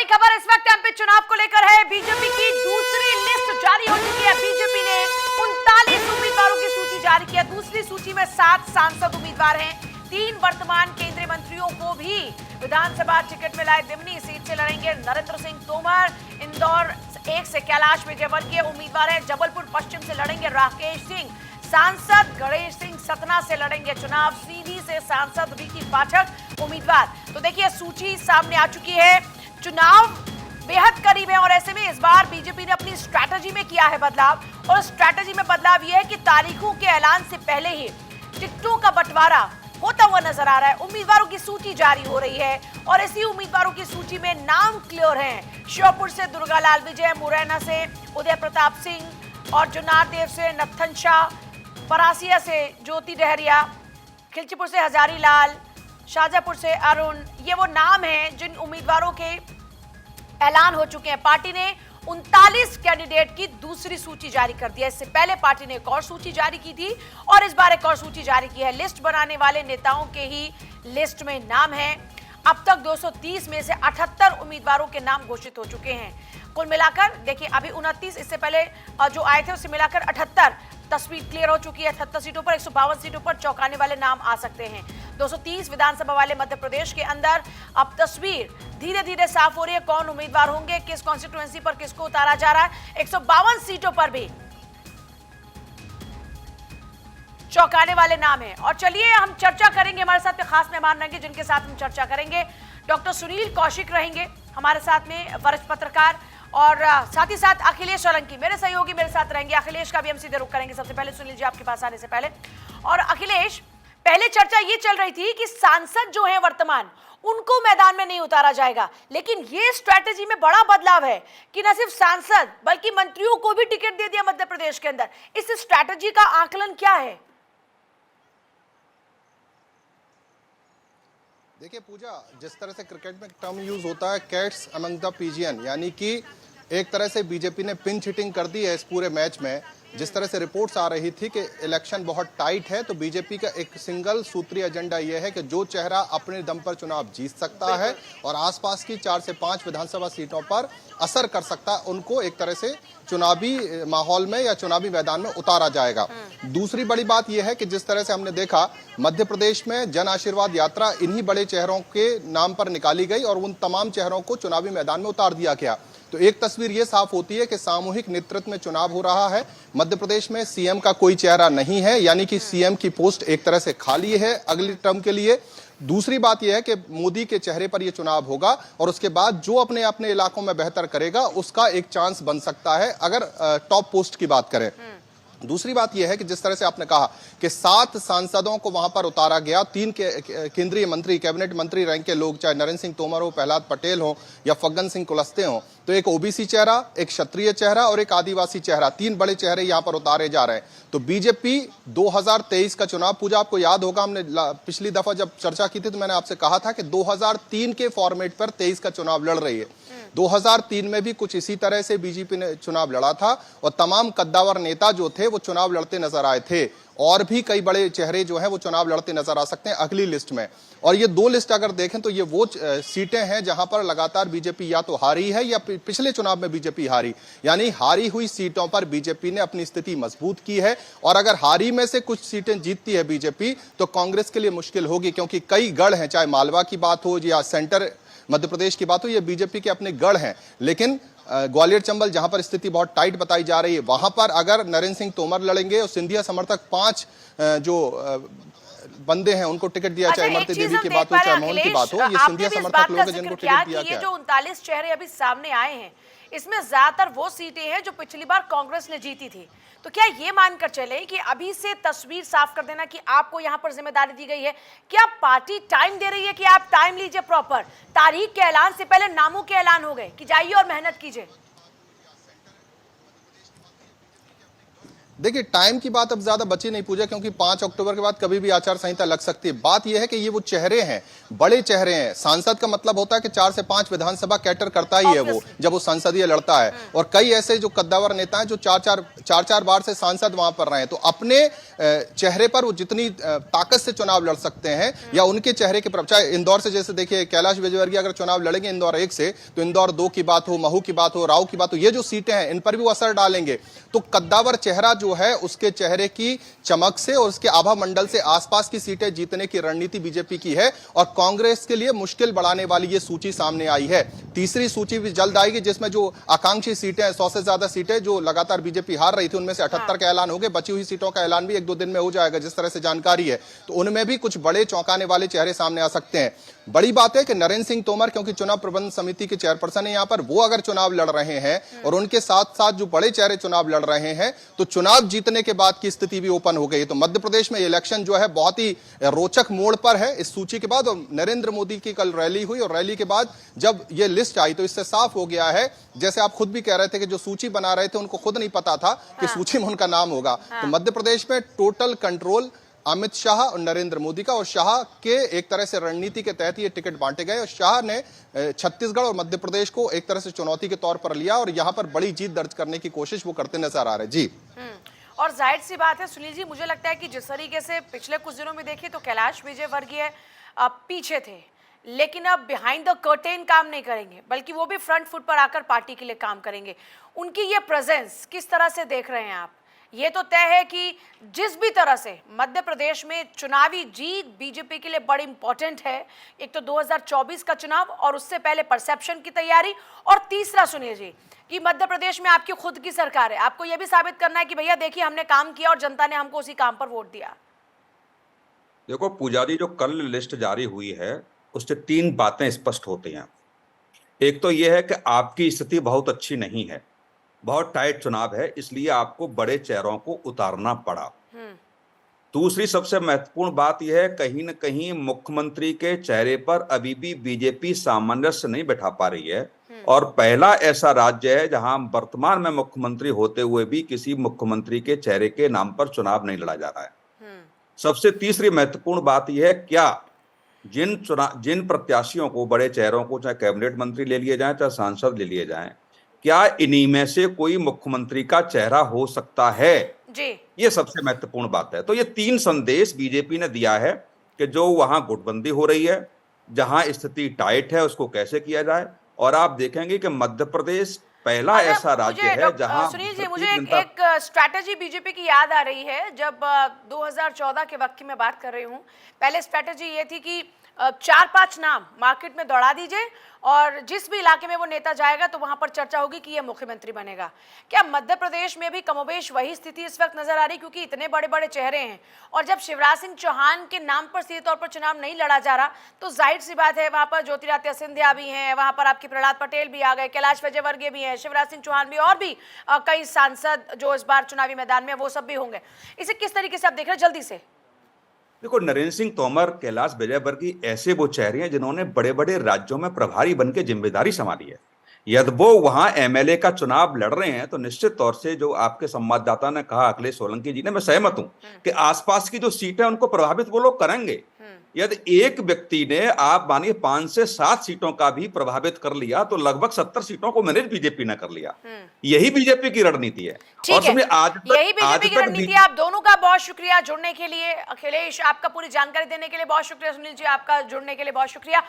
बड़ी खबर इस वक्त एमपी चुनाव को लेकर है। बीजेपी की दूसरी लिस्ट जारी हो चुकी है। बीजेपी ने 39 उम्मीदवारों की सूची जारी की है। दूसरी सूची में 7 सांसद उम्मीदवार हैं। 3 वर्तमान केंद्रीय मंत्रियों को भी विधानसभा टिकट मिला है। दिमनी सीट से लड़ेंगे नरेंद्र सिंह तोमर। इंदौर 1 से कैलाश विजयवर्गीय उम्मीदवार है। जबलपुर पश्चिम से लड़ेंगे राकेश सिंह। सांसद गणेश सिंह सतना से लड़ेंगे चुनाव। सीधी से सांसद विकी पाठक उम्मीदवार। तो देखिए सूची सामने आ चुकी है। चुनाव बेहद करीब है और ऐसे में इस बार बीजेपी ने अपनी स्ट्रैटेजी में किया है बदलाव। और स्ट्रैटेजी में बदलाव यह है कि तारीखों के ऐलान से पहले ही टिकटों का बंटवारा होता हुआ नजर आ रहा है। उम्मीदवारों की सूची जारी हो रही है और इसी उम्मीदवारों की सूची में नाम क्लियर हैं। श्योपुर से दुर्गालाल विजय, मुरैना से उदय प्रताप सिंह और जुनारदेव से नत्थन शाह, परासिया से ज्योति डहरिया, खिलचीपुर से हजारी लाल, शाहजहांपुर से अरुण। ये वो नाम हैं जिन उम्मीदवारों के ऐलान हो चुके हैं। पार्टी ने 39 कैंडिडेट की दूसरी सूची जारी कर दी है। इससे पहले पार्टी ने एक और सूची जारी की थी और इस बार एक और सूची जारी की है। लिस्ट बनाने वाले नेताओं के ही लिस्ट में नाम है। अब तक 230 में से 78 उम्मीदवारों के नाम घोषित हो चुके हैं। कुल मिलाकर देखिए अभी 29, इससे पहले जो आए थे उससे मिलाकर 78 तस्वीर क्लियर हो चुकी है। 78 सीटों पर 152 सीटों पर चौंकाने वाले नाम आ सकते हैं। 230 विधानसभा वाले मध्य प्रदेश के अंदर अब तस्वीर धीरे धीरे साफ हो रही है। कौन उम्मीदवार होंगे, किस कॉन्स्टिट्यूएंसी पर किसको उतारा जा रहा है। 152 सीटों पर भी चौंकाने वाले नाम है। और चलिए हम चर्चा करेंगे। हमारे साथ में खास मेहमान रहेंगे जिनके साथ हम चर्चा करेंगे। डॉक्टर सुनील कौशिक रहेंगे हमारे साथ में, वरिष्ठ पत्रकार, और साथ ही साथ अखिलेश सोलंकी मेरे सहयोगी मेरे साथ रहेंगे। अखिलेश का भी हम सीधे रुख करेंगे। सबसे पहले सुनील जी आपके पास आने से पहले, और अखिलेश, पहले चर्चा ये चल रही थी कि सांसद जो हैं वर्तमान उनको मैदान में नहीं उतारा जाएगा, लेकिन ये स्ट्रैटेजी में बड़ा बदलाव है कि न सिर्फ सांसद बल्कि मंत्रियों को भी टिकट दे दिया मध्य प्रदेश के अंदर। इस स्ट्रैटेजी का आकलन क्या है? देखिए पूजा, जिस तरह से क्रिकेट में टर्म यूज होता है कैट्स अमंग द पिजियन, यानी कि एक तरह से बीजेपी ने पिंच हिटिंग कर दी है इस पूरे मैच में। जिस तरह से रिपोर्ट्स आ रही थी कि इलेक्शन बहुत टाइट है, तो बीजेपी का एक सिंगल सूत्रीय एजेंडा यह है कि जो चेहरा अपने दम पर चुनाव जीत सकता है और आसपास की 4 से 5 विधानसभा सीटों पर असर कर सकता है, उनको एक तरह से चुनावी माहौल में या चुनावी मैदान में उतारा जाएगा। दूसरी बड़ी बात यह है कि जिस तरह से हमने देखा मध्य प्रदेश में जन आशीर्वाद यात्रा इन्हीं बड़े चेहरों के नाम पर निकाली गई और उन तमाम चेहरों को चुनावी मैदान में उतार दिया गया। तो एक तस्वीर ये साफ होती है कि सामूहिक नेतृत्व में चुनाव हो रहा है। मध्य प्रदेश में सीएम का कोई चेहरा नहीं है, यानी कि सीएम की पोस्ट एक तरह से खाली है अगली टर्म के लिए। दूसरी बात यह है कि मोदी के चेहरे पर यह चुनाव होगा और उसके बाद जो अपने अपने इलाकों में बेहतर करेगा उसका एक चांस बन सकता है, अगर टॉप पोस्ट की बात करें। दूसरी बात यह है कि जिस तरह से आपने कहा कि 7 सांसदों को वहां पर उतारा गया, 3 केंद्रीय मंत्री, कैबिनेट मंत्री रैंक के लोग, चाहे नरेंद्र सिंह तोमर हो, प्रहलाद पटेल हो या फग्गन सिंह कुलस्ते हो, तो एक ओबीसी चेहरा, एक क्षत्रिय चेहरा और एक आदिवासी चेहरा, 3 बड़े चेहरे यहां पर उतारे जा रहे हैं। तो बीजेपी 2023 का चुनाव, पूजा आपको याद होगा हमने पिछली दफा जब चर्चा की थी तो मैंने आपसे कहा था कि 2003 के फॉर्मेट पर 23 का चुनाव लड़ रही है। 2003 में भी कुछ इसी तरह से बीजेपी ने चुनाव लड़ा था और तमाम कद्दावर नेता जो थे वो चुनाव लड़ते नजर आए थे, और भी कई बड़े चेहरे जो हैं वो चुनाव लड़ते नजर आ सकते हैं अगली लिस्ट में। और ये 2 लिस्ट अगर देखें तो ये वो सीटें हैं जहां पर लगातार बीजेपी या तो हारी है या पिछले चुनाव में बीजेपी हारी, यानी हारी हुई सीटों पर बीजेपी ने अपनी स्थिति मजबूत की है। और अगर हारी में से कुछ सीटें जीतती है बीजेपी तो कांग्रेस के लिए मुश्किल होगी, क्योंकि कई गढ़ हैं, चाहे मालवा की बात हो या सेंटर मध्य प्रदेश की बात हो, ये बीजेपी के अपने गढ़ हैं। लेकिन ग्वालियर चंबल जहां पर स्थिति बहुत टाइट बताई जा रही है, वहां पर अगर नरेंद्र सिंह तोमर लड़ेंगे और सिंधिया समर्थक 5 जो बंदे हैं उनको टिकट दिया, चाहे इमरती देवी की बात हो चाहे मोहन की बात हो, ये सिंधिया समर्थक लोग हैं जिनको टिकट दिया गया। ये जो 39 चेहरे अभी सामने आए हैं इसमें ज्यादातर वो सीटें हैं जो पिछली बार कांग्रेस ने जीती थी। तो क्या ये मानकर चले कि अभी से तस्वीर साफ कर देना कि आपको यहां पर जिम्मेदारी दी गई है, क्या पार्टी टाइम दे रही है कि आप टाइम लीजिए, प्रॉपर तारीख के ऐलान से पहले नामों के ऐलान हो गए कि जाइए और मेहनत कीजिए? देखिए, टाइम की बात अब ज्यादा बची नहीं पूजा, क्योंकि 5 अक्टूबर के बाद कभी भी आचार संहिता लग सकती है। बात यह है कि ये वो चेहरे हैं, बड़े चेहरे हैं। सांसद का मतलब होता है कि 4 से 5 विधानसभा कैटर करता ही है वो, जब वो संसदीय लड़ता है। और कई ऐसे जो कद्दावर नेता हैं जो चार बार से सांसद वहां पर रहे हैं, तो अपने चेहरे पर वो जितनी ताकत से चुनाव लड़ सकते हैं, या उनके चेहरे के पर, चाहे इंदौर से, जैसे देखिए कैलाश विजयवर्गीय अगर चुनाव लड़ेंगे इंदौर 1 से, तो इंदौर 2 की बात हो, महू की बात हो, राव की बात हो, ये जो सीटें हैं इन पर भी वो असर डालेंगे। तो कद्दावर चेहरा जो है, उसके चेहरे की चमक से और उसके आभा मंडल से आसपास की सीटें जीतने की रणनीति बीजेपी की है। और कांग्रेस के लिए मुश्किल बढ़ाने वाली ये सूची सामने आई है। तीसरी सूची भी जल्द आएगी, जिसमें जो आकांक्षी सीटें, 100 से ज्यादा सीटें जो लगातार बीजेपी हार रही थी, उनमें से 78 का ऐलान हो गए। बची हुई सीटों का ऐलान भी 1-2 दिन में हो जाएगा, जिस तरह से जानकारी है। तो उनमें भी कुछ बड़े चौंकाने वाले चेहरे सामने आ सकते हैं। बड़ी बात है कि नरेंद्र सिंह तोमर, क्योंकि चुनाव प्रबंध समिति के चेयरपर्सन है यहां पर, वो अगर चुनाव लड़ रहे हैं और उनके साथ साथ जो बड़े चेहरे चुनाव लड़ रहे हैं, तो चुनाव जीतने के बाद की स्थिति भी ओपन हो गई। तो मध्य प्रदेश में इलेक्शन जो है बहुत ही रोचक मोड़ पर है इस सूची के बाद। और नरेंद्र मोदी की कल रैली हुई, और रैली के बाद जब ये लिस्ट आई तो इससे साफ हो गया है, जैसे आप खुद भी कह रहे थे कि जो सूची बना रहे थे उनको खुद नहीं पता था कि सूची में उनका नाम होगा। तो मध्य प्रदेश में टोटल कंट्रोल अमित शाह और नरेंद्र मोदी का, और शाह के एक तरह से रणनीति के तहत ये टिकट बांटे गए। और शाह ने छत्तीसगढ़ और मध्य प्रदेश को एक तरह से चुनौती के तौर पर लिया, और यहां पर बड़ी जीत दर्ज करने की कोशिश वो करते नजर आ रहे हैं। जी, और जाहिर सी बात है सुनील जी, मुझे लगता है कि जिस तरीके से पिछले कुछ दिनों में देखिए तो कैलाश विजयवर्गीय पीछे थे, लेकिन अब बिहाइंड द कर्टेन काम नहीं करेंगे, बल्कि वो भी फ्रंट फुट पर आकर पार्टी के लिए काम करेंगे। उनकी ये प्रेजेंस किस तरह से देख रहे हैं आप? ये तो तय है कि जिस भी तरह से मध्य प्रदेश में चुनावी जीत बीजेपी के लिए बड़ी इंपॉर्टेंट है। एक तो 2024 का चुनाव और उससे पहले परसेप्शन की तैयारी, और तीसरा सुनील जी कि मध्य प्रदेश में आपकी खुद की सरकार है, आपको यह भी साबित करना है कि भैया देखिए हमने काम किया और जनता ने हमको उसी काम पर वोट दिया। देखो पुजारी, जो कल लिस्ट जारी हुई है उससे 3 बातें स्पष्ट होती हैं। एक तो यह है कि आपकी स्थिति बहुत अच्छी नहीं है, बहुत टाइट चुनाव है, इसलिए आपको बड़े चेहरों को उतारना पड़ा। दूसरी सबसे महत्वपूर्ण बात यह है, कहीं न कहीं मुख्यमंत्री के चेहरे पर अभी भी बीजेपी सामंजस्य नहीं बैठा पा रही है, और पहला ऐसा राज्य है जहां वर्तमान में मुख्यमंत्री होते हुए भी किसी मुख्यमंत्री के चेहरे के नाम पर चुनाव नहीं लड़ा जा रहा है। सबसे तीसरी महत्वपूर्ण बात यह है, क्या जिन प्रत्याशियों को, बड़े चेहरों को, चाहे कैबिनेट मंत्री ले लिए जाएं चाहे सांसद ले लिए जाएं, क्या इन्हीं में से कोई मुख्यमंत्री का चेहरा हो सकता है जी? ये सबसे महत्वपूर्ण बात है। तो ये 3 संदेश बीजेपी ने दिया है कि जो वहां गुटबंदी हो रही है, जहां स्थिति टाइट है, उसको कैसे किया जाए। और आप देखेंगे कि मध्य प्रदेश पहला ऐसा राज्य है जहां सुनील जी, मुझे एक स्ट्रैटेजी बीजेपी की याद आ रही है। जब 2014 के वक्त की मैं बात कर रही हूँ, पहले स्ट्रैटेजी ये थी कि 4-5 नाम मार्केट में दौड़ा दीजिए, और जिस भी इलाके में वो नेता जाएगा तो वहां पर चर्चा होगी कि ये मुख्यमंत्री बनेगा। क्या मध्य प्रदेश में भी कमोबेश वही स्थिति इस वक्त नजर आ रही, क्योंकि इतने बड़े बड़े चेहरे हैं, और जब शिवराज सिंह चौहान के नाम पर सीधे तौर पर चुनाव नहीं लड़ा जा रहा, तो जाहिर सी बात है वहां पर ज्योतिरादित्य सिंधिया भी हैं, वहां पर आपके प्रहलाद पटेल भी आ गए, कैलाश विजयवर्गीय भी हैं, शिवराज सिंह चौहान भी, और भी कई सांसद जो इस बार चुनावी मैदान में, वो सब भी होंगे। इसे किस तरीके से आप देख रहे हैं जल्दी से? देखो, नरेंद्र सिंह तोमर, कैलाश विजयवर्गीय ऐसे वो चेहरे हैं जिन्होंने बड़े बड़े राज्यों में प्रभारी बन के जिम्मेदारी संभाली है। यदि वो वहां एमएलए का चुनाव लड़ रहे हैं तो निश्चित तौर से, जो आपके संवाददाता ने कहा अखिलेश सोलंकी जी ने, मैं सहमत हूं कि आसपास की जो सीटें उनको प्रभावित वो लोग करेंगे। यदि एक व्यक्ति ने, आप मानिए 5 से 7 सीटों का भी प्रभावित कर लिया, तो लगभग 70 सीटों को मैनेज बीजेपी ने कर लिया। यही बीजेपी की रणनीति है। और सुनिए, यही बीजेपी की रणनीति है। आप दोनों का बहुत शुक्रिया जुड़ने के लिए। अखिलेश, आपका पूरी जानकारी देने के लिए बहुत शुक्रिया। सुनील जी, आपका जुड़ने के लिए बहुत शुक्रिया।